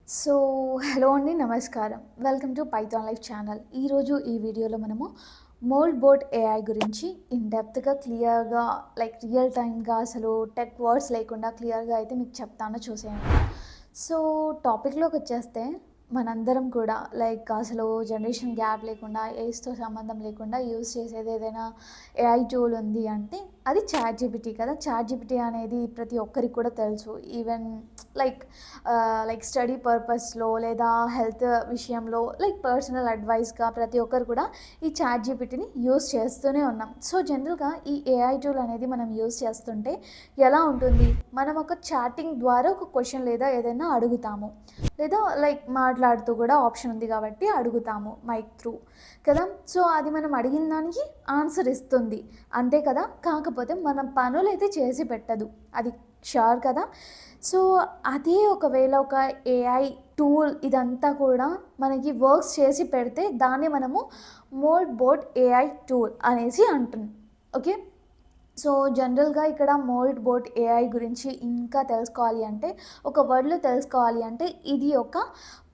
So, hello అండి. నమస్కారం. Welcome to Python life channel. ఈరోజు ఈ వీడియోలో మనము మోల్డ్ బోట్ ఏఐ గురించి ఇన్ డెప్త్‌గా, క్లియర్‌గా రియల్ టైమ్‌గా అసలు టెక్ వర్డ్స్ లేకుండా క్లియర్‌గా అయితే మీకు చెప్తాను చూసేయండి. సో, టాపిక్‌లోకొచ్చేస్తే మనందరం కూడా అసలు జనరేషన్ గ్యాప్ లేకుండా, ఏజ్‌తో సంబంధం లేకుండా యూజ్ చేసేది ఏదైనా ఏఐ టూల్ ఉంది అంటే అది చాట్‌జీపీటీ కదా! చాట్‌జీపీటీ అనేది ప్రతి ఒక్కరికి కూడా తెలుసు. ఈవెన్ లైక్ స్టడీ పర్పస్‌లో లేదా హెల్త్ విషయంలో పర్సనల్ అడ్వైస్‌గా ప్రతి ఒక్కరు కూడా ఈ చాట్‌జీపీటీని యూజ్ చేస్తూనే ఉన్నాం. సో, జనరల్‌గా ఈ ఏఐ టూల్ అనేది మనం యూజ్ చేస్తుంటే ఎలా ఉంటుంది? మనం ఒక చాటింగ్ ద్వారా ఒక క్వెషన్ లేదా ఏదైనా అడుగుతాము. లేదా మాట్లాడుతూ కూడా ఆప్షన్ ఉంది కాబట్టి అడుగుతాము మైక్ త్రూ కదా! సో, అది మనం అడిగిన దానికి ఆన్సర్ ఇస్తుంది. అంతే కదా! కాకపోతే మన పనులైతే చేసి పెట్టదు. అది ష్యూర్ కదా! సో, అదే ఒకవేళ ఒక ఏఐ టూల్ ఇదంతా కూడా మనకి వర్క్స్ చేసి పెడితే దాన్ని మనము మోల్డ్ బోట్ ఏఐ టూల్ అనేసి అంటున్నాం. ఓకే. సో, జనరల్‌గా ఇక్కడ మోల్డ్ బోట్ ఏఐ గురించి ఇంకా తెలుసుకోవాలి అంటే, ఒక వర్డ్‌లో తెలుసుకోవాలి అంటే ఇది ఒక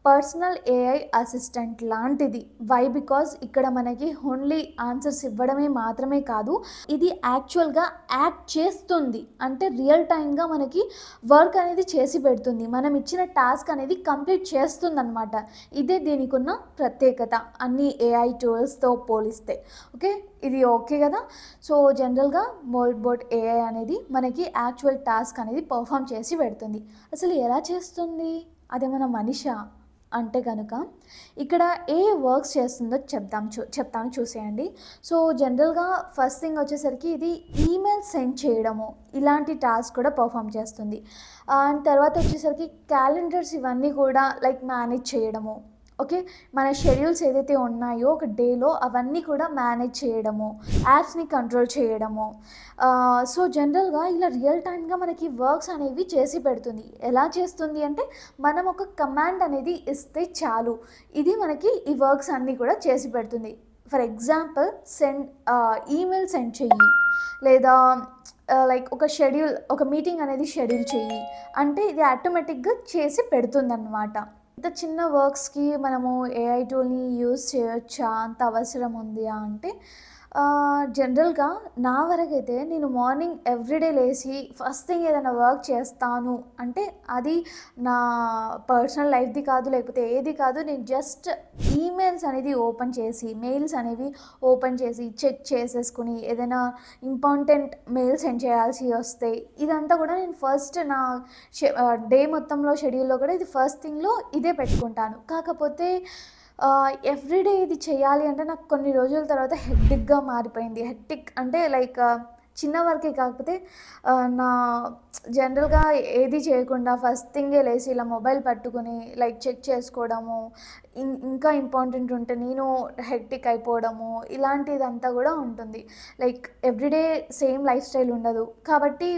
పర్సనల్ ఏఐ అసిస్టెంట్ లాంటిది. వై? బికాజ్ ఇక్కడ మనకి ఓన్లీ ఆన్సర్స్ ఇవ్వడమే మాత్రమే కాదు, ఇది యాక్చువల్‌గా యాక్ట్ చేస్తుంది. అంటే రియల్ టైమ్‌గా మనకి వర్క్ అనేది చేసి పెడుతుంది. మనం ఇచ్చిన టాస్క్ అనేది కంప్లీట్ చేస్తుందనమాట. ఇదే దీనికున్న ప్రత్యేకత అన్ని ఏఐ టూల్స్‌తో పోలిస్తే. ఓకే. ఇది ఓకే కదా! సో, జనరల్‌గా మోల్డ్ బోట్ ఏఐ అనేది మనకి యాక్చువల్ టాస్క్ అనేది పర్ఫామ్ చేసి పెడుతుంది. అసలు ఎలా చేస్తుంది? అదేమన్నా మనిషా? అంటే గనుక ఇక్కడ ఏ వర్క్స్ చేస్తుందో చెప్తాను చూసేయండి. సో, జనరల్‌గా ఫస్ట్ థింగ్ వచ్చేసరికి ఇది ఈమెయిల్ సెండ్ చేయడము, ఇలాంటి టాస్క్ కూడా పర్ఫామ్ చేస్తుంది. అండ్ తర్వాత వచ్చేసరికి క్యాలెండర్స్ ఇవన్నీ కూడా మేనేజ్ చేయడము. ఓకే. మన షెడ్యూల్స్ ఏదైతే ఉన్నాయో ఒక డేలో అవన్నీ కూడా మేనేజ్ చేయడము, యాప్స్‌ని కంట్రోల్ చేయడము. సో, జనరల్‌గా ఇలా రియల్ టైమ్‌గా మనకి వర్క్స్ అనేవి చేసి పెడుతుంది. ఎలా చేస్తుంది అంటే మనం ఒక కమాండ్ అనేది ఇస్తే చాలు. ఇది మనకి ఈ వర్క్స్ అన్నీ కూడా చేసి పెడుతుంది. ఫర్ ఎగ్జాంపుల్ ఈమెయిల్ సెండ్ చెయ్యి, లేదా ఒక మీటింగ్ అనేది షెడ్యూల్ చెయ్యి అంటే ఇది ఆటోమేటిక్‌గా చేసి పెడుతుందనమాట. ఇంత చిన్న వర్క్స్‌కి మనము ఏఐ టూల్‌ని యూజ్ చేయొచ్చా? అంత అవసరం ఉందా అంటే జనరల్‌గా నా వరకైతే నేను మార్నింగ్ ఎవ్రీడే లేసి ఫస్ట్ థింగ్ ఏదైనా వర్క్ చేస్తాను అంటే అది నా పర్సనల్ లైఫ్‌ది కాదు, లేకపోతే ఏది కాదు. నేను జస్ట్ ఈమెయిల్స్ అనేది ఓపెన్ చేసి, మెయిల్స్ అనేవి ఓపెన్ చేసి చెక్ చేసేసుకుని ఏదైనా ఇంపార్టెంట్ మెయిల్ సెండ్ చేయాల్సి వస్తే ఇదంతా కూడా నేను ఫస్ట్ నా డే మొత్తంలో షెడ్యూల్‌లో కూడా ఇది ఫస్ట్ థింగ్‌లో ఇదే పెట్టుకుంటాను. కాకపోతే ఎవ్రీడే ఇది చేయాలి అంటే నాకు కొన్ని రోజుల తర్వాత హెక్టిక్‌గా మారిపోయింది. హెక్టిక్ అంటే చిన్న వర్కే కాకపోతే నా జనరల్‌గా ఏది చేయకుండా ఫస్ట్ థింగే లేసి ఇలా మొబైల్ పట్టుకొని చెక్ చేసుకోవడము, ఇంకా ఇంపార్టెంట్ ఉంటే నేను హెక్టిక్ అయిపోవడము, ఇలాంటిదంతా కూడా ఉంటుంది. ఎవ్రీడే సేమ్ లైఫ్ స్టైల్ ఉండదు. కాబట్టి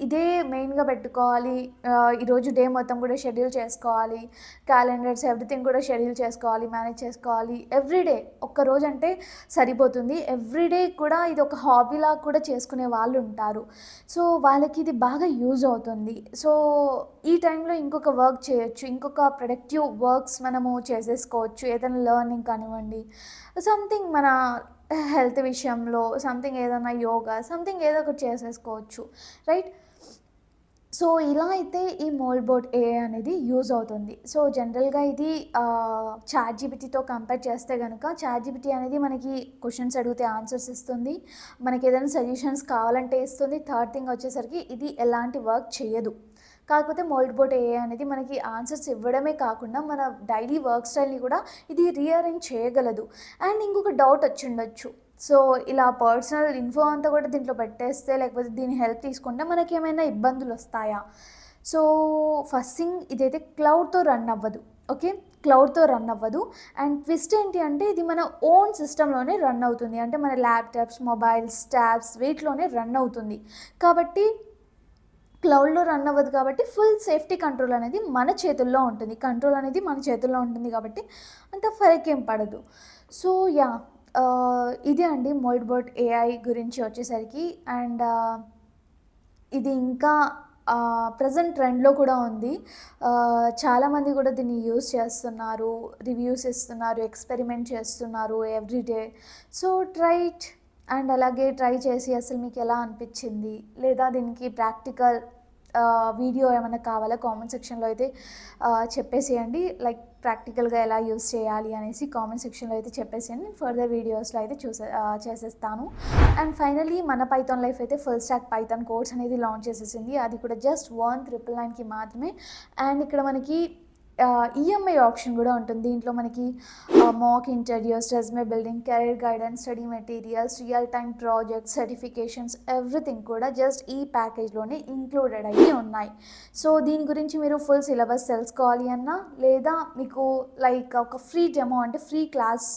ఇదే మెయిన్‌గా పెట్టుకోవాలి. ఈరోజు డే మొత్తం కూడా షెడ్యూల్ చేసుకోవాలి. క్యాలెండర్స్ ఎవ్రీథింగ్ కూడా షెడ్యూల్ చేసుకోవాలి, మేనేజ్ చేసుకోవాలి. ఎవ్రీడే ఒక్కరోజు అంటే సరిపోతుంది. ఎవ్రీడే కూడా ఇది ఒక హాబీలాగా కూడా చేసుకునే వాళ్ళు ఉంటారు. సో, వాళ్ళకి ఇది బాగా యూజ్ అవుతుంది. సో, ఈ టైంలో ఇంకొక వర్క్ చేయొచ్చు. ఇంకొక ప్రొడక్టివ్ వర్క్స్ మనము చేసేసుకోవచ్చు. ఏదైనా లెర్నింగ్ కానివ్వండి, సంథింగ్ మన హెల్త్ విషయంలో సంథింగ్ ఏదైనా యోగా సంథింగ్ ఏదో ఒకటి చేసేసుకోవచ్చు. రైట్? సో, ఇలా అయితే ఈ మోల్డ్ బోట్ ఏఐ అనేది యూజ్ అవుతుంది. సో, జనరల్‌గా ఇది చాట్‌జీపీటీతో కంపేర్ చేస్తే గనుక చాట్‌జీపీటీ అనేది మనకి క్వెషన్స్ అడిగితే ఆన్సర్స్ ఇస్తుంది. మనకేదైనా సజెషన్స్ కావాలంటే ఇస్తుంది. థర్డ్ థింగ్ వచ్చేసరికి ఇది ఎలాంటి వర్క్ చేయదు. కాకపోతే మోల్డ్ బోట్ ఏఐ అనేది మనకి ఆన్సర్స్ ఇవ్వడమే కాకుండా మన డైలీ వర్క్ స్టైల్‌ని కూడా ఇది రీఅరేంజ్ చేయగలదు. అండ్ ఇంకొక డౌట్ వచ్చుండొచ్చు. సో, ఇలా పర్సనల్ ఇన్ఫో అంతా కూడా దీంట్లో పెట్టేస్తే లేకపోతే దీని హెల్ప్ తీసుకుంటే మనకేమైనా ఇబ్బందులొస్తాయా? సో, ఫస్ట్ థింగ్ ఇదైతే క్లౌడ్‌తో రన్ అవ్వదు. ఓకే. క్లౌడ్‌తో రన్ అవ్వదు. అండ్ ట్విస్ట్ ఏంటి అంటే ఇది మన ఓన్ సిస్టమ్‌లోనే రన్ అవుతుంది. అంటే మన ల్యాప్‌టాప్స్, మొబైల్స్, ట్యాబ్స్ వీటిలోనే రన్ అవుతుంది. కాబట్టి క్లౌడ్‌లో రన్ అవ్వదు కాబట్టి ఫుల్ సేఫ్టీ కంట్రోల్ అనేది మన చేతుల్లో ఉంటుంది. కంట్రోల్ అనేది మన చేతుల్లో ఉంటుంది కాబట్టి అంత ఫరకేం పడదు. So, yeah! ఇదే అండి మోల్డ్ బోట్ ఏఐ గురించి వచ్చేసరికి. అండ్ ఇది ఇంకా ప్రెజెంట్ ట్రెండ్‌లో కూడా ఉంది. చాలామంది కూడా దీన్ని యూజ్ చేస్తున్నారు. రివ్యూస్ ఇస్తున్నారు. ఎక్స్‌పెరిమెంట్ చేస్తున్నారు every day. So, try it. And అలాగే ట్రై చేసి అసలు మీకెలా అనిపిచ్చింది? లేదా దీనికి ప్రాక్టికల్ వీడియో ఏమన్నా కావాలా? కామెంట్ సెక్షన్‌లో అయితే చెప్పేసేయండి. లైక్ ప్రాక్టికల్‌గా ఎలా యూజ్ చేయాలి అనేసి కామెంట్ సెక్షన్‌లో అయితే చెప్పేసేయండి. నేను ఫర్దర్ వీడియోస్‌లో అయితే చేసేస్తాను. అండ్ ఫైనల్లీ మన పైథాన్ లైఫ్ అయితే ఫుల్ స్టాక్ పైథాన్ కోర్స్ అనేది లాంచ్ చేసేసింది. అది కూడా జస్ట్ 1999కి మాత్రమే. అండ్ ఇక్కడ మనకి ఈఎంఐ ఆప్షన్ కూడా ఉంటుంది. దీంట్లో మనకి mock interviews, resume building, career guidance, study materials, real time projects, certifications everything కూడా జస్ట్ ఈ ప్యాకేజ్‌లోనే ఇంక్లూడెడ్ అయ్యి ఉన్నాయి. సో, దీని గురించి మీరు ఫుల్ సిలబస్ తెలుసుకోవాలి అన్నా, లేదా మీకు లైక్ ఒక ఫ్రీ డెమో అంటే ఫ్రీ క్లాస్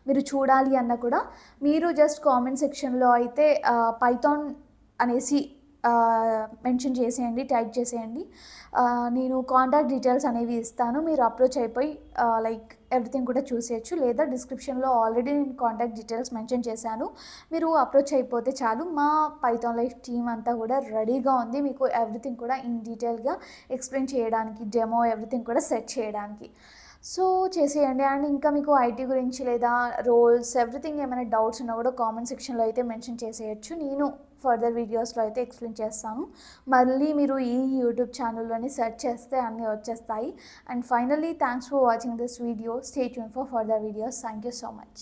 మీరు చూడాలి అన్నా కూడా మీరు జస్ట్ కామెంట్ సెక్షన్‌లో అయితే పైథాన్ అనేసి మెన్షన్ చేసేయండి, టైప్ చేసేయండి. నేను కాంటాక్ట్ డీటెయిల్స్ అనేవి ఇస్తాను. మీరు అప్రోచ్ అయిపోయి లైక్ ఎవ్రీథింగ్ కూడా చూసేయచ్చు. లేదా డిస్క్రిప్షన్‌లో ఆల్రెడీ నేను కాంటాక్ట్ డీటెయిల్స్ మెన్షన్ చేశాను. మీరు అప్రోచ్ అయిపోతే చాలు. మా పైథాన్ లైఫ్ టీమ్ అంతా కూడా రెడీగా ఉంది. మీకు ఎవ్రీథింగ్ కూడా ఇన్ డీటెయిల్‌గా ఎక్స్‌ప్లెయిన్ చేయడానికి, డెమో ఎవ్రీథింగ్ కూడా సెట్ చేయడానికి. సో, చేసేయండి. అండ్ ఇంకా మీకు ఐటీ గురించి లేదా రోల్స్ ఎవ్రీథింగ్ ఏమైనా డౌట్స్ ఉన్నా కూడా కామెంట్ సెక్షన్‌లో అయితే మెన్షన్ చేసేయచ్చు. నేను ఫర్దర్ వీడియోస్‌లో అయితే ఎక్స్‌ప్లెయిన్ చేస్తాను. మళ్ళీ మీరు ఈ యూట్యూబ్ ఛానల్‌లోని సెర్చ్ చేస్తే అన్నీ వచ్చేస్తాయి. And finally thanks for watching this video. Stay tune for further videos. Thank you so much.